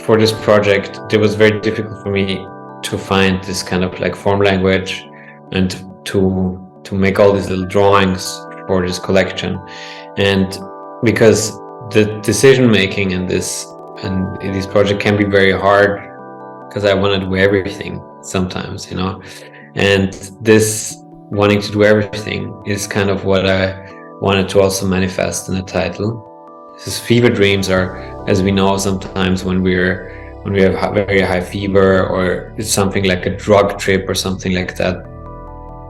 for this project, it was very difficult for me to find this kind of like form language and to make all these little drawings for this collection. And because the decision making in this project can be very hard, because I want to do everything sometimes, you know, and this wanting to do everything is kind of what I wanted to also manifest in the title. Because fever dreams are, as we know, sometimes when we have very high fever, or it's something like a drug trip or something like that,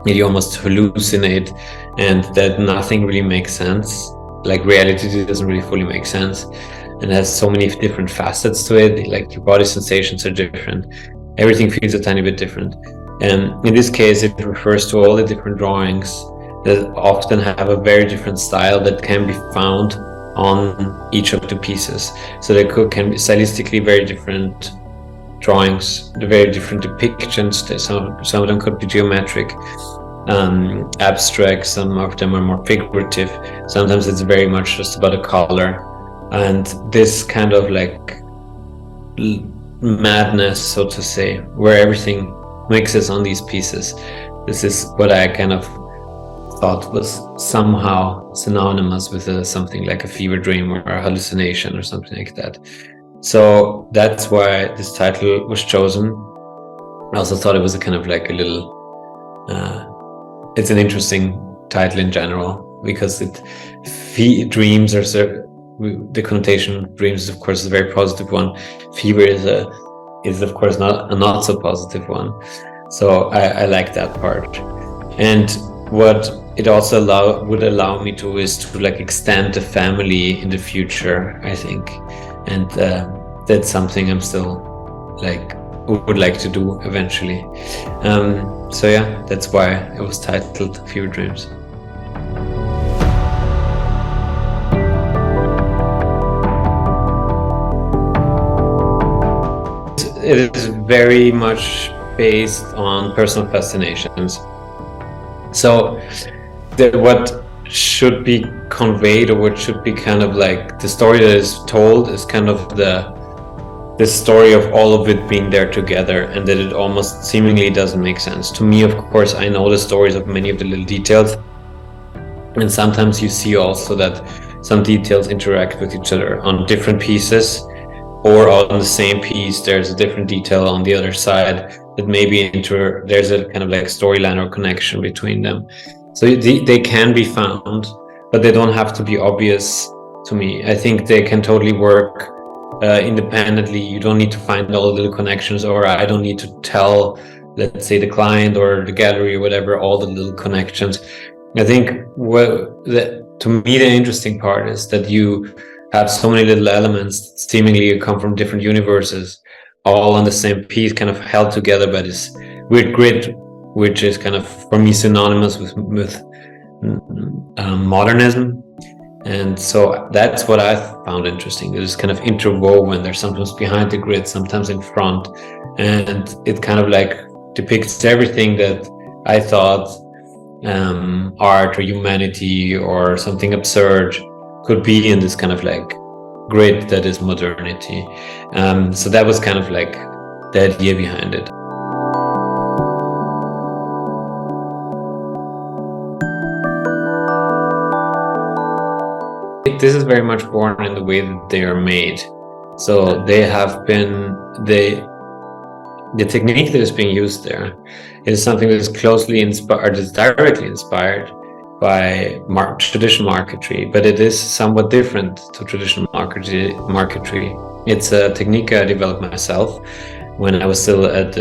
you almost hallucinate and that nothing really makes sense. Like reality doesn't really fully make sense, and has so many different facets to it. Like your body sensations are different, everything feels a tiny bit different. And in this case, it refers to all the different drawings that often have a very different style that can be found on each of the pieces. So they can be stylistically very different drawings, very different depictions. Some of them could be geometric, abstract, some of them are more figurative. Sometimes it's very much just about a color. And this kind of like madness, so to say, where everything mixes on these pieces. This is what I kind of thought was somehow synonymous with something like a fever dream or a hallucination or something like that. So that's why this title was chosen. I also thought it was a kind of like a little, it's an interesting title in general, because dreams are the connotation of dreams is of course a very positive one. Fever is of course not a not so positive one. So I like that part. And what it also would allow me to is to like extend the family in the future, I think. And that's something I'm still like would like to do eventually. So yeah, that's why it was titled Fever Dreams. It is very much based on personal fascinations. So what should be conveyed, or what should be kind of like the story that is told, is kind of the story of all of it being there together, and that it almost seemingly doesn't make sense. To me, of course, I know the stories of many of the little details, and sometimes you see also that some details interact with each other on different pieces, or on the same piece there's a different detail on the other side that maybe there's a kind of like storyline or connection between them. So they can be found, but they don't have to be obvious to me. I think they can totally work independently. You don't need to find all the little connections, or I don't need to tell, let's say, the client or the gallery or whatever, all the little connections. I think to me the interesting part is that you have so many little elements that seemingly come from different universes, all on the same piece, kind of held together by this weird grid, which is kind of for me synonymous with modernism. And so that's what I found interesting. It is kind of interwoven. There's sometimes behind the grid, sometimes in front, and it kind of like depicts everything that I thought art or humanity or something absurd could be in this kind of like grid that is modernity. So that was kind of like the idea behind it. This is very much born in the way that they are made. So they have been, the technique that is being used there is something that is closely inspired, is directly inspired by traditional marquetry, but it is somewhat different to traditional marquetry. It's a technique I developed myself when I was still at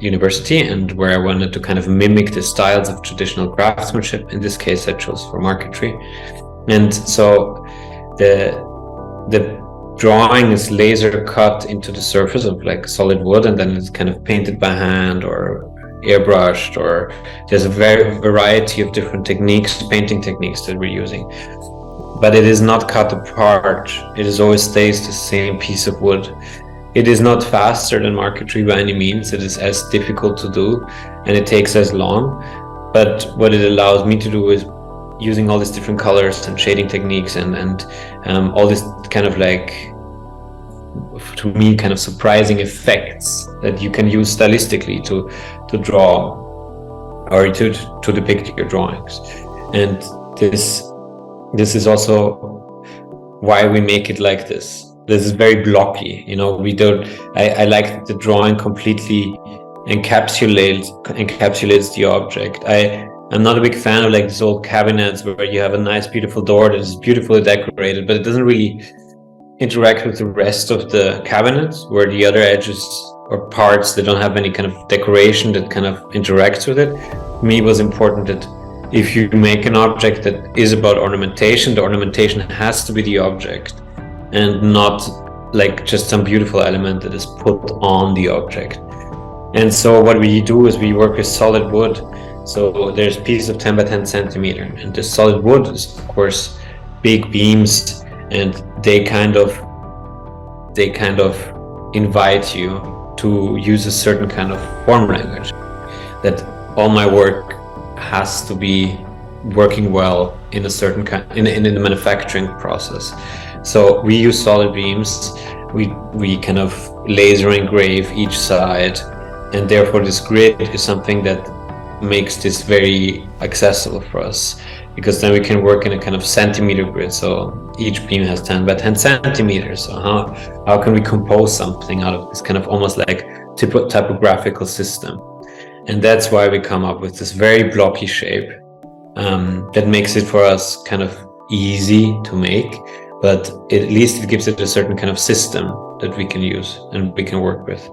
university, and where I wanted to kind of mimic the styles of traditional craftsmanship. In this case, I chose for marquetry. And so the drawing is laser cut into the surface of like solid wood, and then it's kind of painted by hand or airbrushed, or there's a variety of different techniques, painting techniques that we're using. But it is not cut apart. It is always stays the same piece of wood. It is not faster than marquetry by any means. It is as difficult to do, and it takes as long. But what it allows me to do is using all these different colors and shading techniques and all this kind of like to me, kind of surprising effects that you can use stylistically to draw or to depict your drawings. And this is also why we make it like this. This is very blocky, you know. I like the drawing completely encapsulates the object. I'm not a big fan of like these old cabinets where you have a nice beautiful door that is beautifully decorated, but it doesn't really interact with the rest of the cabinet, where the other edges or parts that don't have any kind of decoration that kind of interacts with it. For me, it was important that if you make an object that is about ornamentation, the ornamentation has to be the object and not like just some beautiful element that is put on the object. And so what we do is we work with solid wood. So there's pieces of 10 by 10 centimeter, and the solid wood is of course big beams, and they kind of invite you to use a certain kind of form language, that all my work has to be working well in a certain kind in the manufacturing process. So we use solid beams, we kind of laser engrave each side, and therefore this grid is something that makes this very accessible for us, because then we can work in a kind of centimeter grid. So each beam has 10 by 10 centimeters. So how can we compose something out of this kind of almost like typographical system? And that's why we come up with this very blocky shape that makes it for us kind of easy to make, but at least it gives it a certain kind of system that we can use and we can work with.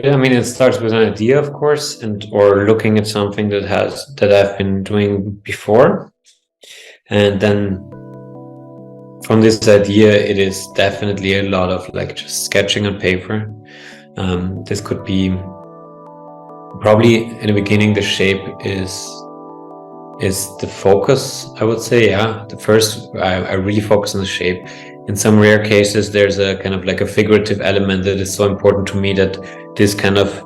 I mean, it starts with an idea, of course, or looking at something that I've been doing before, and then from this idea, it is definitely a lot of like just sketching on paper. This could be probably in the beginning. The shape is the focus, I would say. Yeah, the first I really focus on the shape. In some rare cases, there's a kind of like a figurative element that is so important to me that this kind of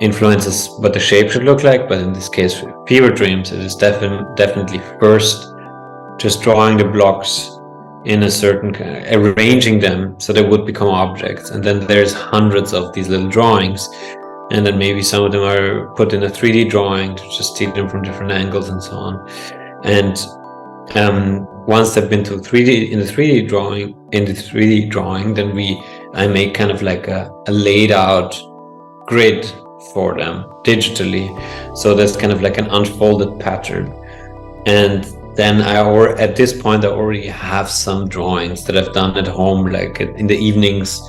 influences what the shape should look like. But in this case, fever dreams, it is definitely first just drawing the blocks in a certain kind of, arranging them so they would become objects, and then there's hundreds of these little drawings, and then maybe some of them are put in a 3D drawing to just see them from different angles and so on. And once they've been to 3D in the 3D drawing, then I make kind of like a laid out grid for them digitally. So that's kind of like an unfolded pattern. And then at this point I already have some drawings that I've done at home, like in the evenings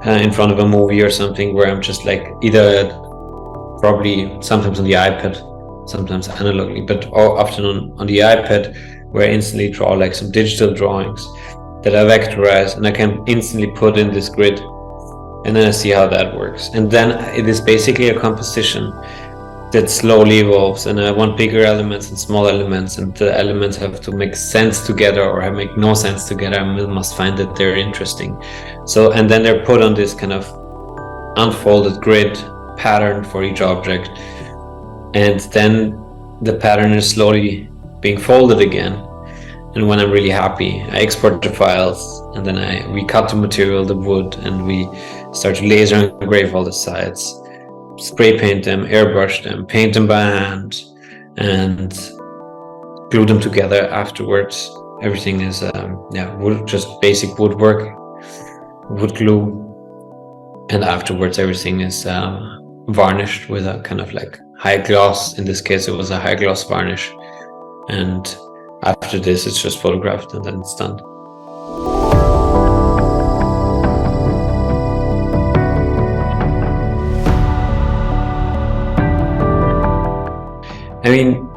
in front of a movie or something, where I'm just like either probably sometimes on the iPad, sometimes analogically, but often on the iPad, where I instantly draw like some digital drawings that I vectorize, and I can instantly put in this grid, and then I see how that works. And then it is basically a composition that slowly evolves, and I want bigger elements and small elements, and the elements have to make sense together or make no sense together. I must find that they're interesting. So, and then they're put on this kind of unfolded grid pattern for each object, and then the pattern is slowly being folded again. And when I'm really happy, I export the files, and then we cut the material, the wood, and we start to laser engrave all the sides, spray paint them, airbrush them, paint them by hand, and glue them together afterwards. Everything is wood, just basic woodwork, wood glue, and afterwards everything is varnished with a kind of like high gloss. In this case, it was a high gloss varnish, and after this it's just photographed and then it's done. I mean,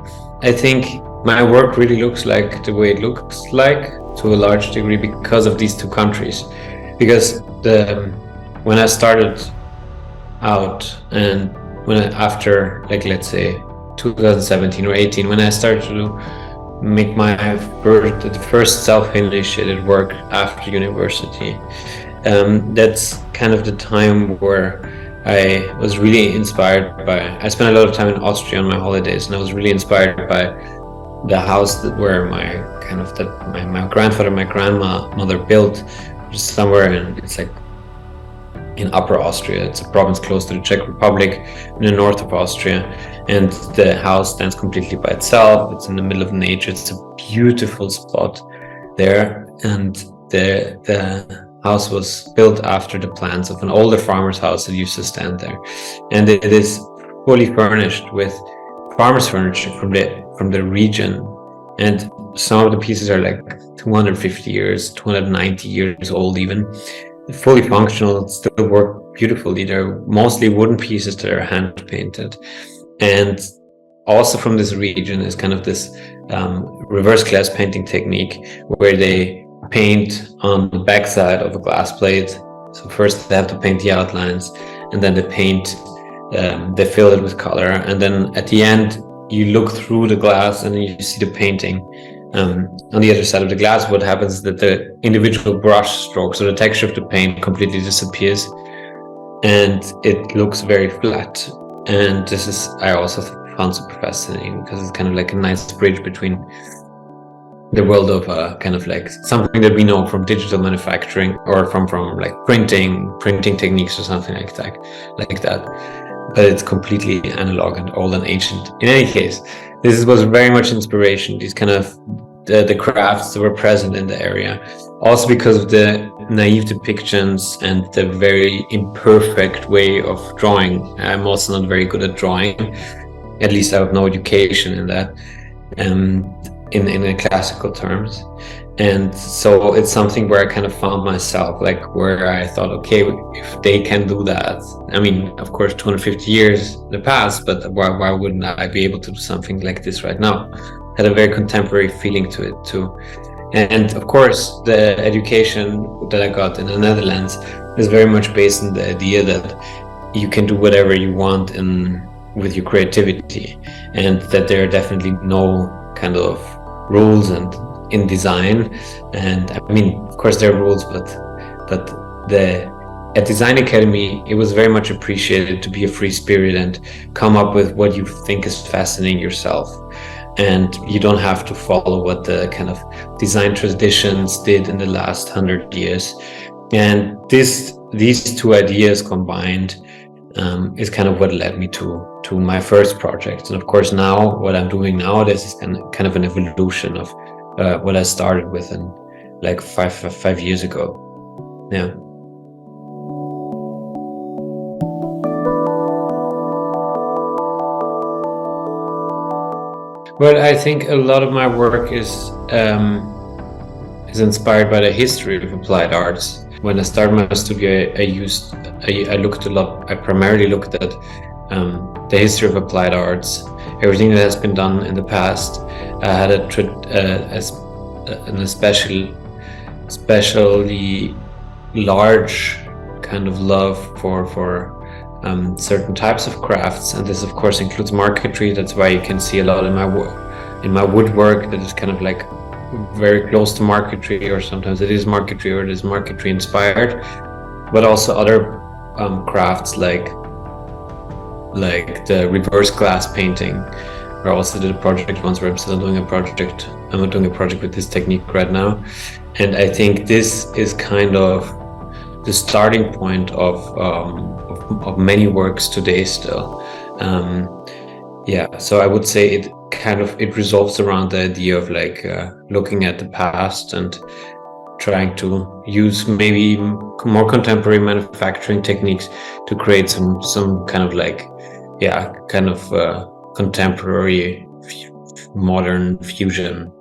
I think my work really looks like the way it looks like to a large degree because of these two countries. Because when I started out, and after, like, let's say 2017 or 18, when I started to make the first self-initiated work after university, that's kind of the time where I was really inspired by. I spent a lot of time in Austria on my holidays, and I was really inspired by the house where my grandfather, my grandmother built, which is somewhere it's like in Upper Austria. It's a province close to the Czech Republic in the north of Austria, and the house stands completely by itself. It's in the middle of nature. It's a beautiful spot there, and the house was built after the plans of an older farmer's house that used to stand there, and it is fully furnished with farmer's furniture from the region, and some of the pieces are like 250 years, 290 years old even. Fully functional, still work beautifully. They're mostly wooden pieces that are hand painted, and also from this region is kind of this reverse glass painting technique where they paint on the backside of a glass plate. So first they have to paint the outlines, and then they fill it with color, and then at the end you look through the glass and you see the painting. On the other side of the glass, what happens is that the individual brush strokes or the texture of the paint completely disappears, and it looks very flat. And this is, I also found super fascinating, because it's kind of like a nice bridge between the world of kind of like something that we know from digital manufacturing or from like printing techniques or something like that, but it's completely analog and old and ancient. In any case, this was very much inspiration, these kind of the crafts that were present in the area, also because of the naive depictions and the very imperfect way of drawing. I'm also not very good at drawing, at least I have no education in that, in the classical terms. And so it's something where I kind of found myself, like, where I thought, okay, if they can do that, I mean, of course 250 years in the past, but why wouldn't I be able to do something like this right now? Had a very contemporary feeling to it too. And of course the education that I got in the Netherlands is very much based on the idea that you can do whatever you want with your creativity, and that there are definitely no kind of rules and in design. And I mean, of course there are rules, but at Design Academy it was very much appreciated to be a free spirit and come up with what you think is fascinating yourself, and you don't have to follow what the kind of design traditions did in the last 100 years. And these two ideas combined is kind of what led me to my first project. And of course now what I'm doing nowadays is kind of an evolution of what I started with in like five years ago. Yeah. Well, I think a lot of my work is inspired by the history of applied arts. When I started my studio, I looked a lot. I primarily looked at the history of applied arts, everything that has been done in the past. I had an especially large kind of love for certain types of crafts, and this of course includes marquetry. That's why you can see a lot in my woodwork that is kind of like very close to marquetry, or sometimes it is marquetry or it is marquetry inspired, but also other crafts like the reverse glass painting, where I also did a project once, where I'm doing a project with this technique right now. And I think this is kind of the starting point of many works today still. Yeah, so I would say it resolves around the idea of like looking at the past and trying to use maybe more contemporary manufacturing techniques to create some kind of like, yeah, kind of contemporary modern fusion.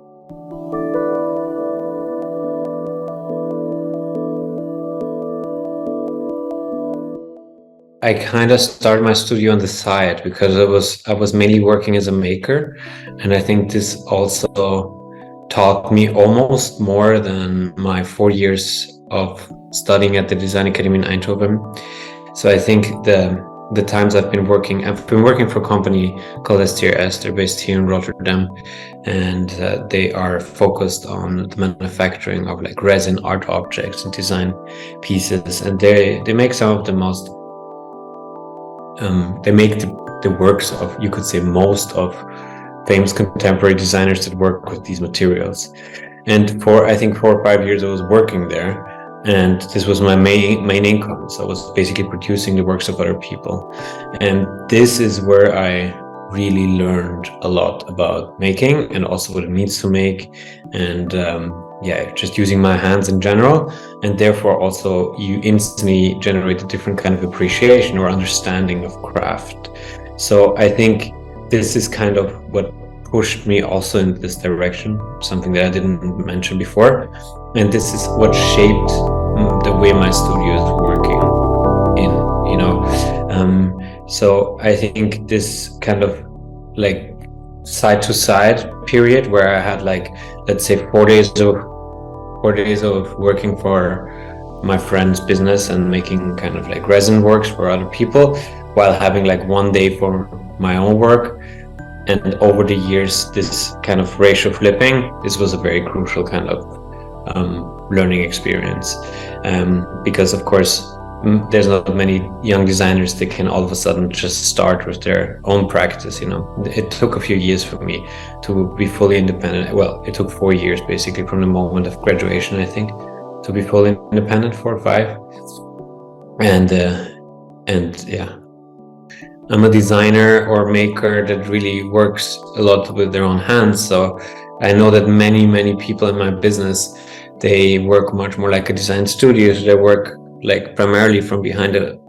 I kind of started my studio on the side because I was mainly working as a maker, and I think this also taught me almost more than my 4 years of studying at the Design Academy in Eindhoven. So I think the times I've been working for a company called STRS. They're based here in Rotterdam, and they are focused on the manufacturing of like resin art objects and design pieces, and they make some of the most they make the works of, you could say, most of famous contemporary designers that work with these materials. And for, I think, 4 or 5 years I was working there, and this was my main income. So I was basically producing the works of other people, and this is where I really learned a lot about making, and also what it means to make, and just using my hands in general. And therefore also you instantly generate a different kind of appreciation or understanding of craft. So I think this is kind of what pushed me also in this direction, something that I didn't mention before. And this is what shaped the way my studio is working in, you know. So I think this kind of like side to side period where I had, like, let's say 4 days of working for my friend's business and making kind of like resin works for other people, while having like 1 day for my own work. And over the years, this kind of ratio flipping, this was a very crucial kind of learning experience, because of course there's not many young designers that can all of a sudden just start with their own practice, you know. It took a few years for me to be fully independent. Well, it took 4 years basically from the moment of graduation, I think, to be fully independent, 4 or 5. And yeah, I'm a designer or maker that really works a lot with their own hands. So I know that many people in my business, they work much more like a design studio. So they work like primarily from behind a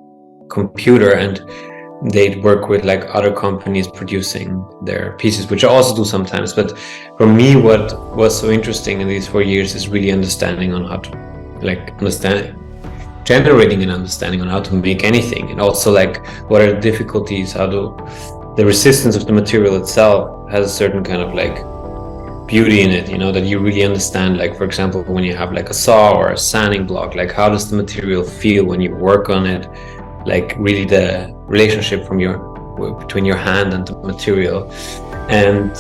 computer, and they work with like other companies producing their pieces, which I also do sometimes. But for me, what was so interesting in these 4 years is really understanding on how to generating an understanding on how to make anything, and also like what are the difficulties, the resistance of the material itself has a certain kind of like beauty in it, you know, that you really understand. Like, for example, when you have like a saw or a sanding block, like how does the material feel when you work on it, like really the relationship between your hand and the material. And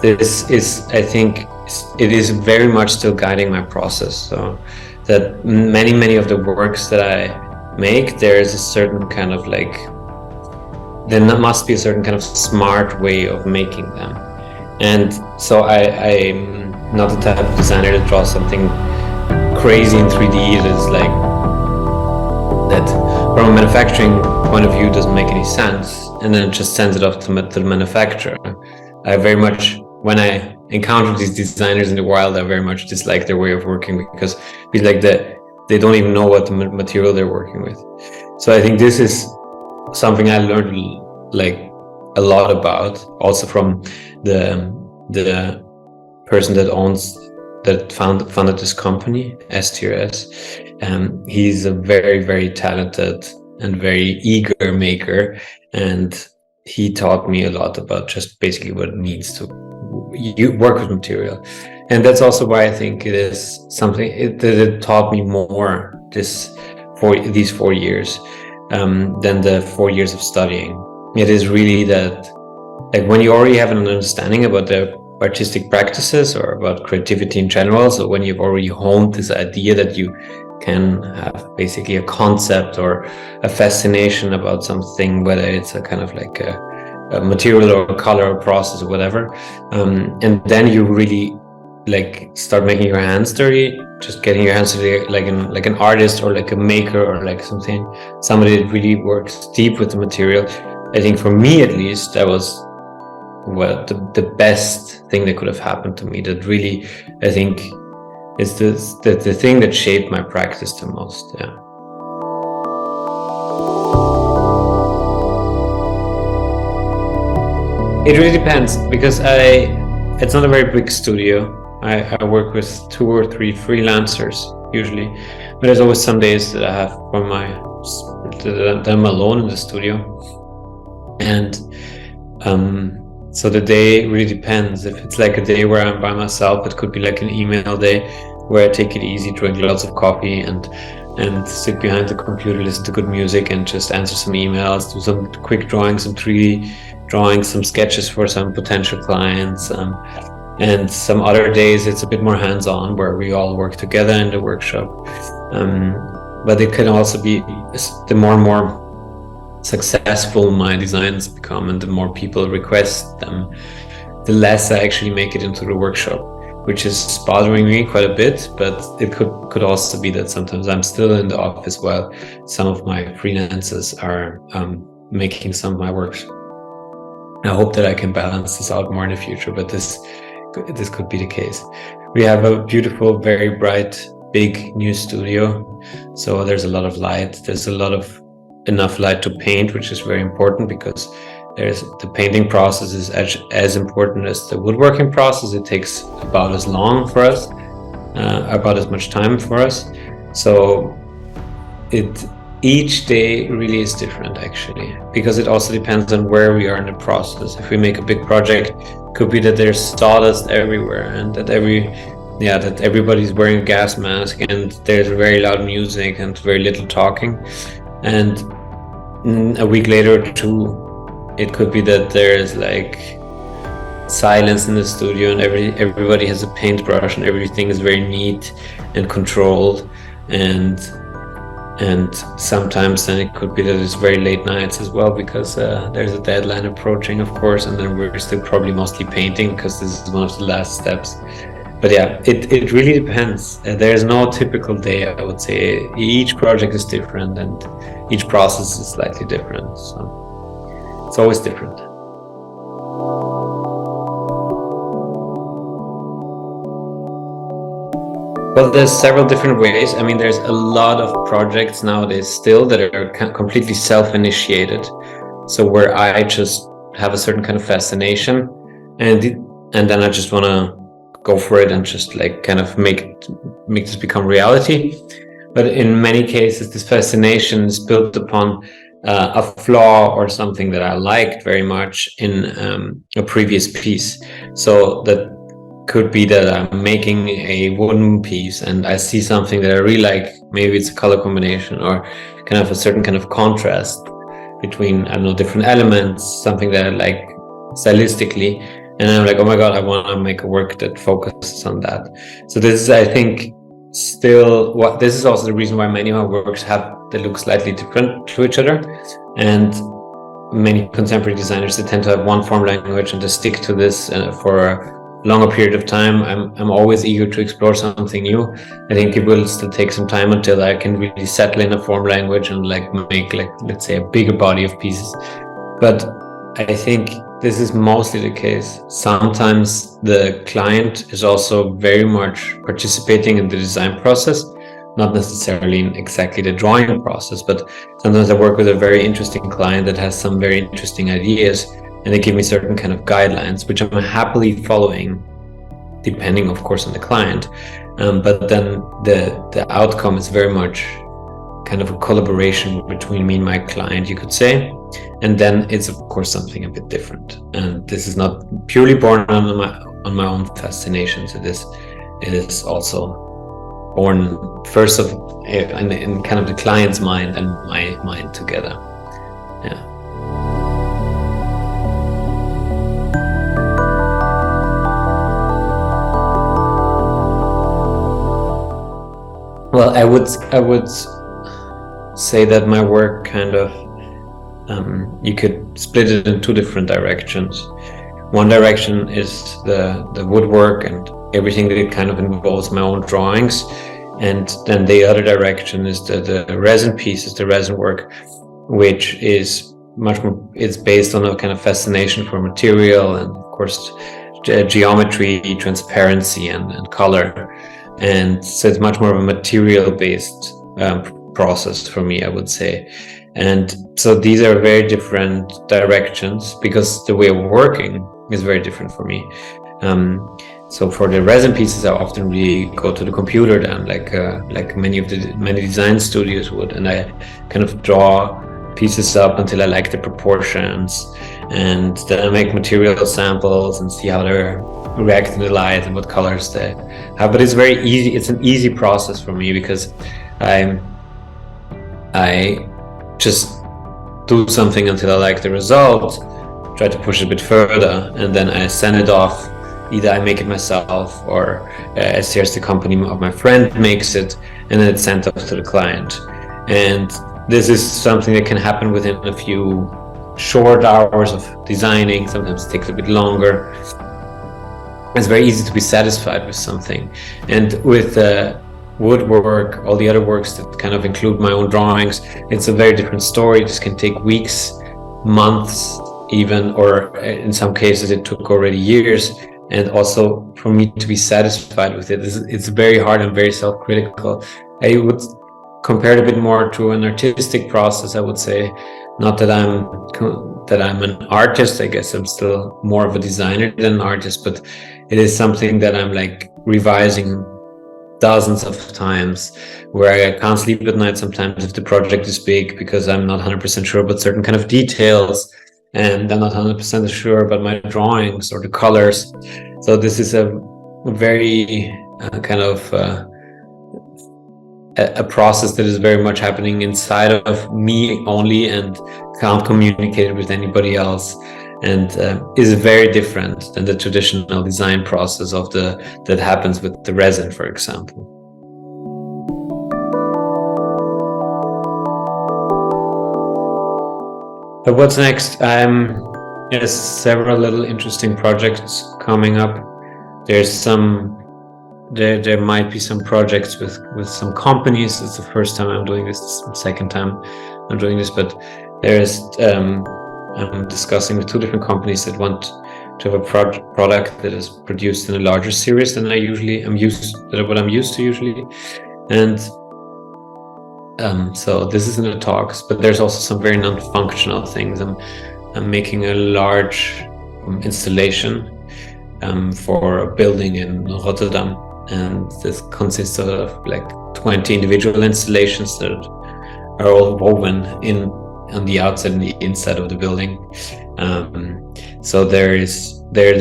this is, I think, it is very much still guiding my process. So that many of the works that I make, there is a certain kind of like, there must be a certain kind of smart way of making them. And so I'm not the type of designer that draws something crazy in 3D that is like, that from a manufacturing point of view doesn't make any sense, and then just sends it off to the manufacturer. I very much, when I encounter these designers in the wild, I very much dislike their way of working, because it's like they don't even know what the material they're working with. So I think this is something I learned like a lot about, also from the person that founded this company, STRS. He's a very talented and very eager maker, and he taught me a lot about just basically what it means to work with material. And that's also why I think it is something that it taught me more these 4 years than the 4 years of studying. It is really that, like, when you already have an understanding about the artistic practices or about creativity in general, so when you've already honed this idea that you can have basically a concept or a fascination about something, whether it's a kind of like a material or a color or process or whatever, and then you really like start making your hands dirty, just getting your hands dirty like an artist or like a maker or like somebody that really works deep with the material. I think for me, at least, that was the best thing that could have happened to me. That really, I think, is the thing that shaped my practice the most. Yeah. It really depends, because it's not a very big studio. I work with 2 or 3 freelancers usually, but there's always some days that I have that I'm alone in the studio. And so the day really depends. If it's like a day where I'm by myself, it could be like an email day where I take it easy, drink lots of coffee and sit behind the computer, listen to good music and just answer some emails, do some quick drawings, some 3D drawings, some sketches for some potential clients. And some other days it's a bit more hands-on, where we all work together in the workshop. But it can also be, the more and more successful my designs become and the more people request them, the less I actually make it into the workshop, which is bothering me quite a bit. But it could also be that sometimes I'm still in the office while some of my freelancers are making some of my works. I hope that I can balance this out more in the future, but this could be the case. We have a beautiful, very bright, big new studio, so there's a lot of light. There's enough light to paint, which is very important, because the painting process is as important as the woodworking process. It takes about as long for us, about as much time for us. So each day really is different, actually, because it also depends on where we are in the process. If we make a big project, it could be that there's sawdust everywhere, and that everybody's wearing a gas mask, and there's very loud music and very little talking. And a week later or two, it could be that there's like silence in the studio, and everybody has a paintbrush, and everything is very neat and controlled. And sometimes then it could be that it's very late nights as well, because there's a deadline approaching, of course, and then we're still probably mostly painting because this is one of the last steps. But yeah, it really depends. There's no typical day, I would say. Each project is different, and each process is slightly different. So it's always different. Well, there's several different ways. I mean, there's a lot of projects nowadays still that are completely self-initiated. So where I just have a certain kind of fascination, and then I just want to go for it and just like kind of make this become reality. But in many cases, this fascination is built upon a flaw or something that I liked very much in a previous piece. So that could be that I'm making a wooden piece and I see something that I really like. Maybe it's a color combination or kind of a certain kind of contrast between, I don't know, different elements, something that I like stylistically. And I'm like, oh my God, I want to make a work that focuses on that. So this is, I think, still this is also the reason why many of my works they look slightly different to each other. And many contemporary designers, they tend to have one form language and they stick to this for a longer period of time. I'm always eager to explore something new. I think it will still take some time until I can really settle in a form language and like make, like, let's say, a bigger body of pieces. But I think this is mostly the case. Sometimes the client is also very much participating in the design process, not necessarily in exactly the drawing process, but sometimes I work with a very interesting client that has some very interesting ideas, and they give me certain kind of guidelines, which I'm happily following, depending, of course, on the client. But then the outcome is very much kind of a collaboration between me and my client, you could say. And then it's, of course, something a bit different. And this is not purely born on my own fascination to this. It is also born first in kind of the client's mind and my mind together. Yeah. Well, I would say that my work kind of you could split it in two different directions. One direction is the woodwork and everything that it kind of involves my own drawings, and then the other direction is the resin pieces, the resin work, which is much more, it's based on a kind of fascination for material and, of course, geometry, transparency, and color. And so it's much more of a material based process for me, I would say. And so these are very different directions because the way of working is very different for me. So for the resin pieces, I often really go to the computer then, like many design studios would, and I kind of draw pieces up until I like the proportions, and then I make material samples and see how they react in the light and what colors they have. But it's very easy. It's an easy process for me because I just do something until I like the result, try to push it a bit further, and then I send it off. Either I make it myself, or STR's the company of my friend makes it, and then it's sent off to the client. And this is something that can happen within a few short hours of designing. Sometimes it takes a bit longer. It's very easy to be satisfied with something. And with woodwork, all the other works that kind of include my own drawings, it's a very different story. This can take weeks, months even, or in some cases it took already years. And also for me to be satisfied with it, it's very hard and very self-critical. I would compare it a bit more to an artistic process, I would say. Not that I'm an artist. I guess I'm still more of a designer than an artist, but it is something that I'm like revising dozens of times, where I can't sleep at night sometimes if the project is big, because I'm not 100% sure about certain kind of details, and I'm not 100% sure about my drawings or the colors. So this is a very kind of a process that is very much happening inside of me only, and can't communicate with anybody else, and is very different than the traditional design process of that happens with the resin, for example. But what's next? There's several little interesting projects coming up. There might be some projects with some companies. It's the first time I'm doing this. It's the second time I'm doing this, but I'm discussing with two different companies that want to have a product that is produced in a larger series than I'm used to usually. And so this is in the talks, but there's also some very non-functional things. I'm making a large installation for a building in Rotterdam, and this consists of like 20 individual installations that are all woven in on the outside and the inside of the building. So there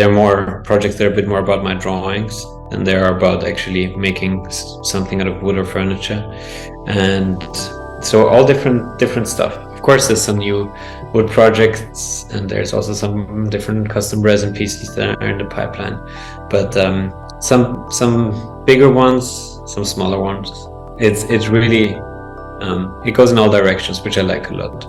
are more projects that are a bit more about my drawings, and they are about actually making something out of wood or furniture, and so all different stuff. Of course, there's some new wood projects, and there's also some different custom resin pieces that are in the pipeline, but some bigger ones, some smaller ones. It's really it goes in all directions, which I like a lot.